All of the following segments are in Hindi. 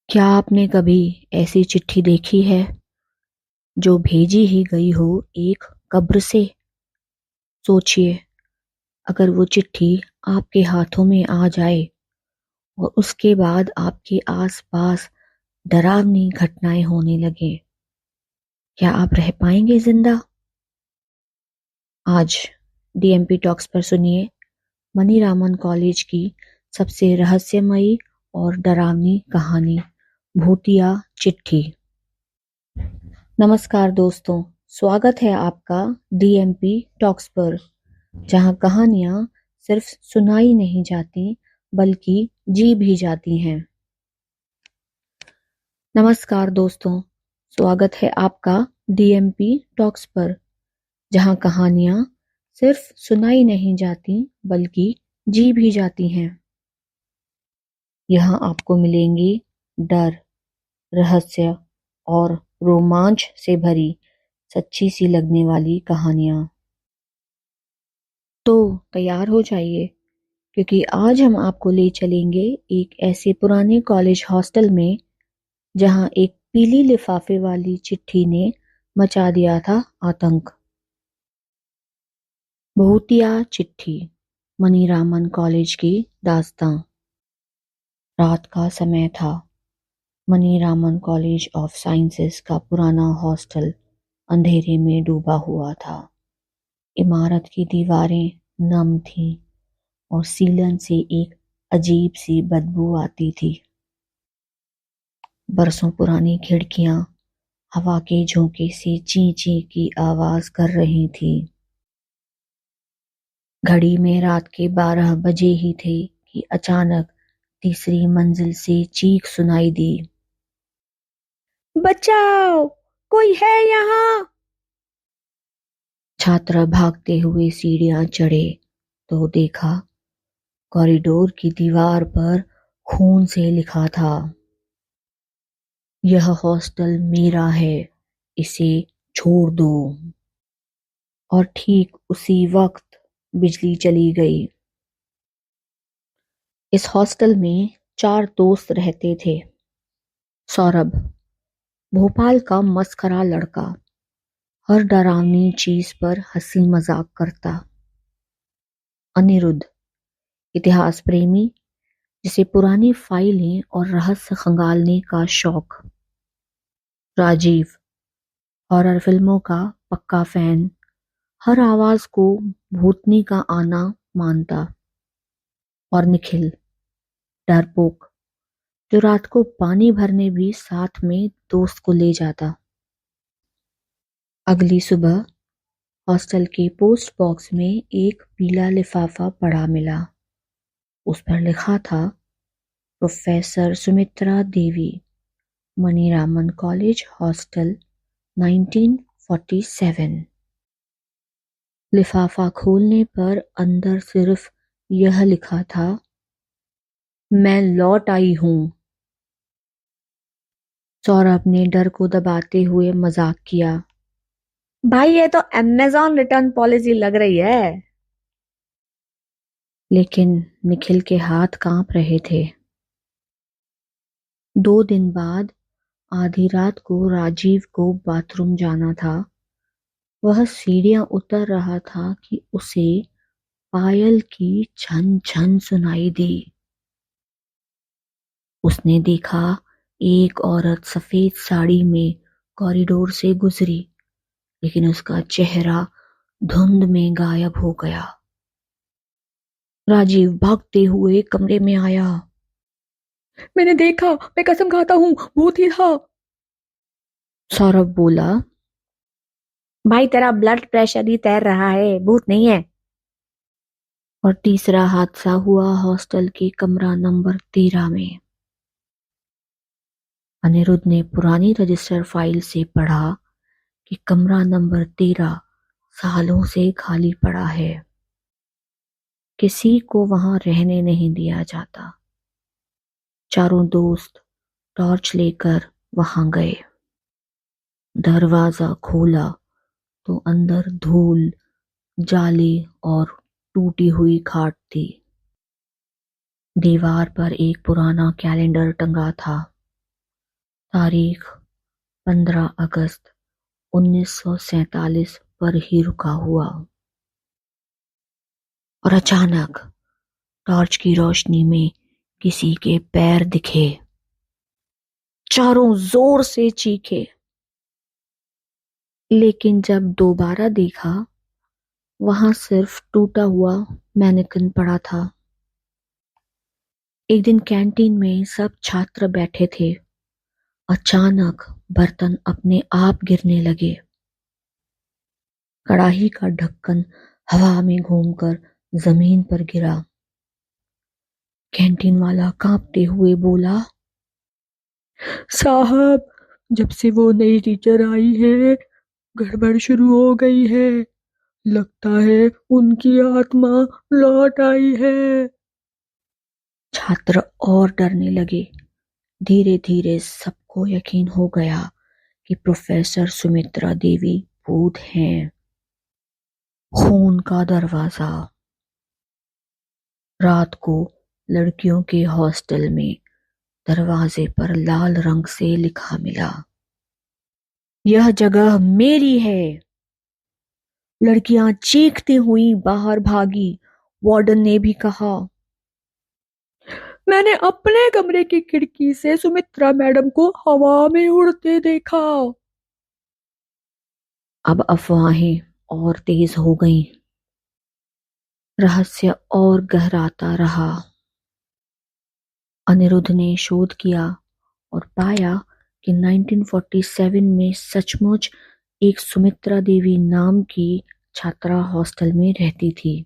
क्या आपने कभी ऐसी चिट्ठी देखी है जो भेजी ही गई हो एक कब्र से? सोचिए, अगर वो चिट्ठी आपके हाथों में आ जाए और उसके बाद आपके आसपास डरावनी घटनाएं होने लगे, क्या आप रह पाएंगे जिंदा? आज डीएमपी टॉक्स पर सुनिए मनीरामन कॉलेज की सबसे रहस्यमयी और डरावनी कहानी, भूतिया चिट्ठी। नमस्कार दोस्तों, स्वागत है आपका डीएमपी टॉक्स पर, जहां कहानियां सिर्फ सुनाई नहीं जाती बल्कि जी भी जाती हैं। नमस्कार दोस्तों, स्वागत है आपका डीएमपी टॉक्स पर, जहां कहानियां सिर्फ सुनाई नहीं जाती बल्कि जी भी जाती हैं। यहाँ आपको मिलेंगी डर, रहस्य और रोमांच से भरी सच्ची सी लगने वाली कहानियां। तो तैयार हो जाइए, क्योंकि आज हम आपको ले चलेंगे एक ऐसे पुराने कॉलेज हॉस्टल में जहां एक पीली लिफाफे वाली चिट्ठी ने मचा दिया था आतंक। भूतिया चिट्ठी, मनीरामन कॉलेज की दास्तां। रात का समय था। मनीरामन कॉलेज ऑफ साइंसेस का पुराना हॉस्टल अंधेरे में डूबा हुआ था। इमारत की दीवारें नम थीं और सीलन से एक अजीब सी बदबू आती थी। बरसों पुरानी खिड़कियां हवा के झोंके से ची ची की आवाज कर रही थी। घड़ी में रात के 12 बजे ही थे कि अचानक तीसरी मंजिल से चीख सुनाई दी। बचाओ, कोई है यहाँ? छात्र भागते हुए सीढ़ियां चढ़े तो देखा कॉरिडोर की दीवार पर खून से लिखा था, यह हॉस्टल मेरा है, इसे छोड़ दो। और ठीक उसी वक्त बिजली चली गई। इस हॉस्टल में 4 दोस्त रहते थे। सौरभ, भोपाल का मस्खरा लड़का, हर डरावनी चीज पर हंसी मजाक करता। अनिरुद्ध, इतिहास प्रेमी, जिसे पुरानी फाइलें और रहस्य खंगालने का शौक। राजीव, हॉरर फिल्मों का पक्का फैन, हर आवाज को भूतनी का आना मानता। और निखिल, डरपोक, जो रात को पानी भरने भी साथ में दोस्त को ले जाता। अगली सुबह हॉस्टल के पोस्ट बॉक्स में एक पीला लिफाफा पड़ा मिला। उस पर लिखा था, प्रोफेसर सुमित्रा देवी, मनीरामन कॉलेज हॉस्टल, 1947। लिफाफा खोलने पर अंदर सिर्फ यह लिखा था, मैं लौट आई हूं। सौरभ ने डर को दबाते हुए मजाक किया, भाई ये तो अमेज़न रिटर्न पॉलिसी लग रही है। लेकिन निखिल के हाथ कांप रहे थे। 2 दिन बाद आधी रात को राजीव को बाथरूम जाना था। वह सीढ़ियां उतर रहा था कि उसे पायल की छन छन सुनाई दी। उसने देखा एक औरत सफेद साड़ी में कॉरिडोर से गुजरी, लेकिन उसका चेहरा धुंध में गायब हो गया। राजीव भागते हुए कमरे में आया। मैंने देखा, मैं कसम खाता हूं, भूत ही था। सौरभ बोला, भाई तेरा ब्लड प्रेशर ही तैर रहा है, भूत नहीं है। और तीसरा हादसा हुआ हॉस्टल के कमरा नंबर 13 में। अनिरुद्ध ने पुरानी रजिस्टर फाइल से पढ़ा कि कमरा नंबर 13 सालों से खाली पड़ा है। किसी को वहां रहने नहीं दिया जाता। चारों दोस्त टॉर्च लेकर वहां गए। दरवाजा खोला तो अंदर धूल, जाली और टूटी हुई खाट थी। दीवार पर एक पुराना कैलेंडर टंगा था। तारीख 15 अगस्त 1947 पर ही रुका हुआ। और अचानक टॉर्च की रोशनी में किसी के पैर दिखे। चारों जोर से चीखे, लेकिन जब दोबारा देखा, वहां सिर्फ टूटा हुआ मैनेकिन पड़ा था। एक दिन कैंटीन में सब छात्र बैठे थे। अचानक बर्तन अपने आप गिरने लगे। कढ़ाई का ढक्कन हवा में घूमकर जमीन पर गिरा। कैंटीन वाला कांपते हुए बोला, साहब, जब से वो नई टीचर आई है, गड़बड़ शुरू हो गई है। लगता है उनकी आत्मा लौट आई है। छात्र और डरने लगे। धीरे धीरे सबको यकीन हो गया कि प्रोफेसर सुमित्रा देवी भूत हैं। खून का दरवाजा। रात को लड़कियों के हॉस्टल में दरवाजे पर लाल रंग से लिखा मिला, यह जगह मेरी है। लड़कियां चीखती हुई बाहर भागी। वार्डन ने भी कहा, मैंने अपने कमरे की खिड़की से सुमित्रा मैडम को हवा में उड़ते देखा। अब अफवाहें और तेज हो गईं। रहस्य और गहराता रहा। अनिरुद्ध ने शोध किया और पाया कि 1947 में सचमुच एक सुमित्रा देवी नाम की छात्रा हॉस्टल में रहती थी।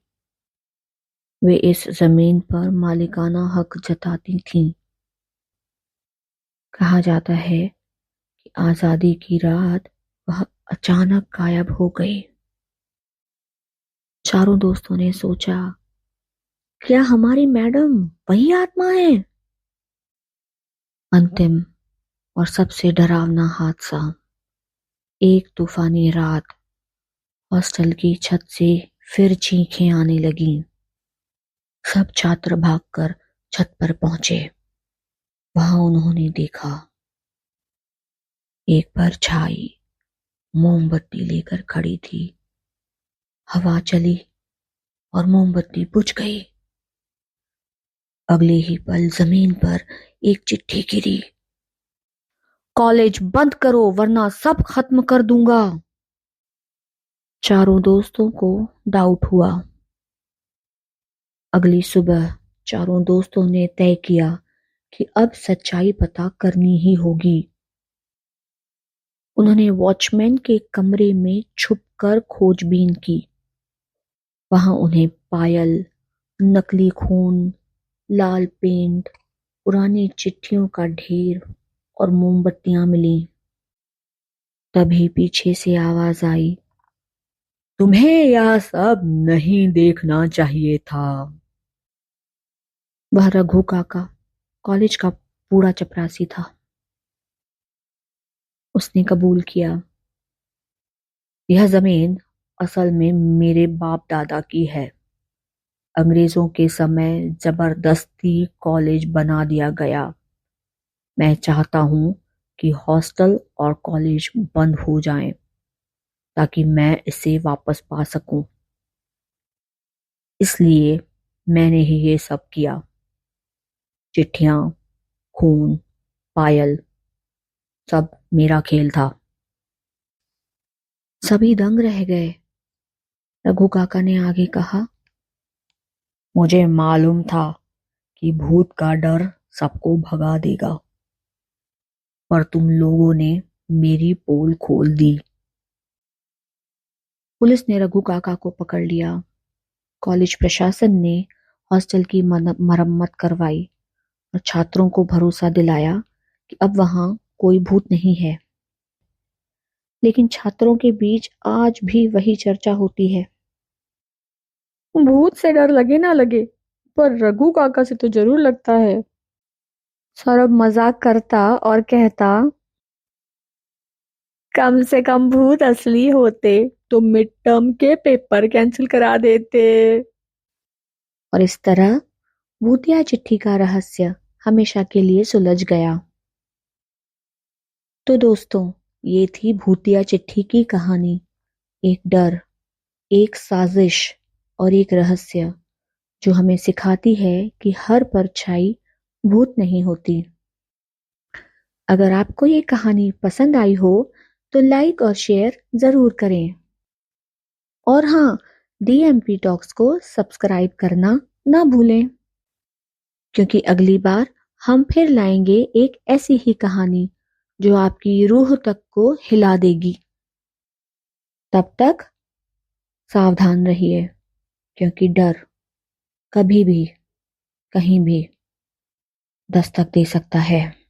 वे इस जमीन पर मालिकाना हक जताती थीं। कहा जाता है कि आजादी की रात वह अचानक गायब हो गई। चारों दोस्तों ने सोचा, क्या हमारी मैडम वही आत्मा है? अंतिम और सबसे डरावना हादसा। एक तूफानी रात हॉस्टल की छत से फिर चीखें आने लगीं। सब छात्र भागकर छत पर पहुंचे। वहां उन्होंने देखा, एक परछाई मोमबत्ती लेकर खड़ी थी। हवा चली और मोमबत्ती बुझ गई। अगले ही पल जमीन पर एक चिट्ठी गिरी, कॉलेज बंद करो वरना सब खत्म कर दूंगा। चारों दोस्तों को डाउट हुआ। अगली सुबह चारों दोस्तों ने तय किया कि अब सच्चाई पता करनी ही होगी। उन्होंने वॉचमैन के कमरे में छुपकर खोजबीन की। वहां उन्हें पायल, नकली खून, लाल पेंट, पुरानी चिट्ठियों का ढेर और मोमबत्तियां मिली। तभी पीछे से आवाज आई, तुम्हें यह सब नहीं देखना चाहिए था। वह रघु काका, कॉलेज का बूढ़ा चपरासी था। उसने कबूल किया, यह जमीन असल में मेरे बाप दादा की है। अंग्रेजों के समय जबरदस्ती कॉलेज बना दिया गया। मैं चाहता हूं कि हॉस्टल और कॉलेज बंद हो जाएं, ताकि मैं इसे वापस पा सकूं। इसलिए मैंने ही ये सब किया। चिट्ठियां, खून, पायल, सब मेरा खेल था। सभी दंग रह गए। रघु काका ने आगे कहा, मुझे मालूम था कि भूत का डर सबको भगा देगा, पर तुम लोगों ने मेरी पोल खोल दी। पुलिस ने रघु काका को पकड़ लिया। कॉलेज प्रशासन ने हॉस्टल की मरम्मत करवाई और छात्रों को भरोसा दिलाया कि अब वहां कोई भूत नहीं है। लेकिन छात्रों के बीच आज भी वही चर्चा होती है। भूत से डर लगे ना लगे, पर रघु काका से तो जरूर लगता है। सौरभ मजाक करता और कहता, कम से कम भूत असली होते तो मिड टर्म के पेपर कैंसिल करा देते। और इस तरह भूतिया चिट्ठी का रहस्य हमेशा के लिए सुलझ गया। तो दोस्तों, ये थी भूतिया चिट्ठी की कहानी। एक डर, एक साजिश और एक रहस्य जो हमें सिखाती है कि हर परछाई भूत नहीं होती। अगर आपको ये कहानी पसंद आई हो तो लाइक और शेयर जरूर करें। और हाँ, डीएमपी टॉक्स को सब्सक्राइब करना ना भूलें, क्योंकि अगली बार हम फिर लाएंगे एक ऐसी ही कहानी जो आपकी रूह तक को हिला देगी। तब तक सावधान रहिए, क्योंकि डर कभी भी कहीं भी दस्तक दे सकता है।